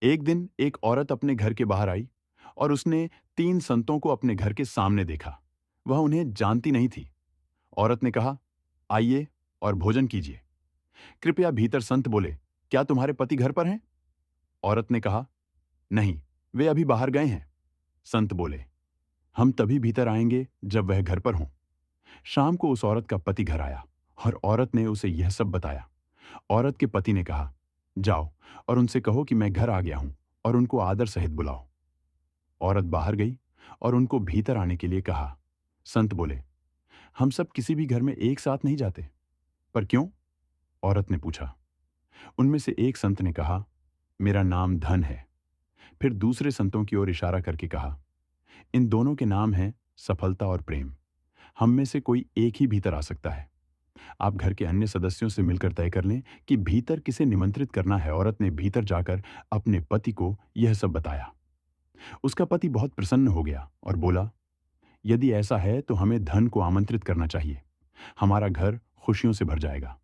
एक दिन एक औरत अपने घर के बाहर आई और उसने 3 संतों को अपने घर के सामने देखा। वह उन्हें जानती नहीं थी। औरत ने कहा, आइए और भोजन कीजिए। कृपया भीतर। संत बोले, क्या तुम्हारे पति घर पर हैं? औरत ने कहा, नहीं, वे अभी बाहर गए हैं। संत बोले, हम तभी भीतर आएंगे जब वह घर पर हों। शाम को उस औरत का पति घर आया और औरत ने उसे यह सब बताया। औरत के पति ने कहा, जाओ और उनसे कहो कि मैं घर आ गया हूं और उनको आदर सहित बुलाओ। औरत बाहर गई और उनको भीतर आने के लिए कहा। संत बोले, हम सब किसी भी घर में एक साथ नहीं जाते। पर क्यों? औरत ने पूछा। उनमें से एक संत ने कहा, मेरा नाम धन है। फिर दूसरे संतों की ओर इशारा करके कहा, इन दोनों के नाम हैं सफलता और प्रेम। हम में से कोई एक ही भीतर आ सकता है। आप घर के अन्य सदस्यों से मिलकर तय कर लें कि भीतर किसे निमंत्रित करना है। औरत ने भीतर जाकर अपने पति को यह सब बताया। उसका पति बहुत प्रसन्न हो गया और बोला, यदि ऐसा है तो हमें धन को आमंत्रित करना चाहिए। हमारा घर खुशियों से भर जाएगा।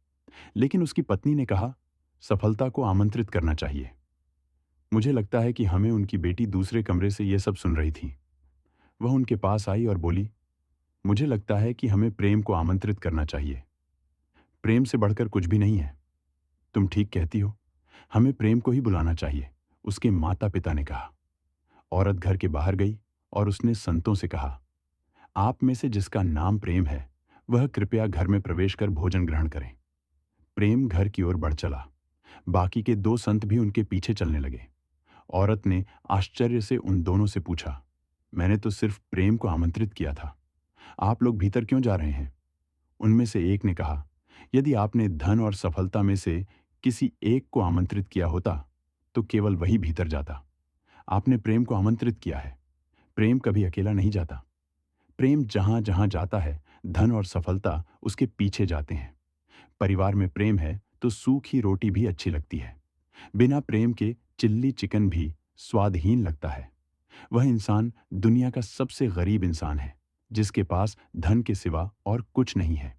लेकिन उसकी पत्नी ने कहा, सफलता को आमंत्रित करना चाहिए। मुझे लगता है कि हमें उनकी बेटी दूसरे कमरे से यह सब सुन रही थी। वह उनके पास आई और बोली, मुझे लगता है कि हमें प्रेम को आमंत्रित करना चाहिए। प्रेम से बढ़कर कुछ भी नहीं है। तुम ठीक कहती हो, हमें प्रेम को ही बुलाना चाहिए, उसके माता पिता ने कहा। औरत घर के बाहर गई और उसने संतों से कहा, आप में से जिसका नाम प्रेम है वह कृपया घर में प्रवेश कर भोजन ग्रहण करें। प्रेम घर की ओर बढ़ चला। बाकी के 2 संत भी उनके पीछे चलने लगे। औरत ने आश्चर्य से उन दोनों से पूछा, मैंने तो सिर्फ प्रेम को आमंत्रित किया था, आप लोग भीतर क्यों जा रहे हैं? उनमें से एक ने कहा, यदि आपने धन और सफलता में से किसी एक को आमंत्रित किया होता तो केवल वही भीतर जाता। आपने प्रेम को आमंत्रित किया है। प्रेम कभी अकेला नहीं जाता। प्रेम जहां जहां जाता है, धन और सफलता उसके पीछे जाते हैं। परिवार में प्रेम है तो सूखी रोटी भी अच्छी लगती है। बिना प्रेम के चिल्ली चिकन भी स्वादहीन लगता है। वह इंसान दुनिया का सबसे गरीब इंसान है जिसके पास धन के सिवा और कुछ नहीं है।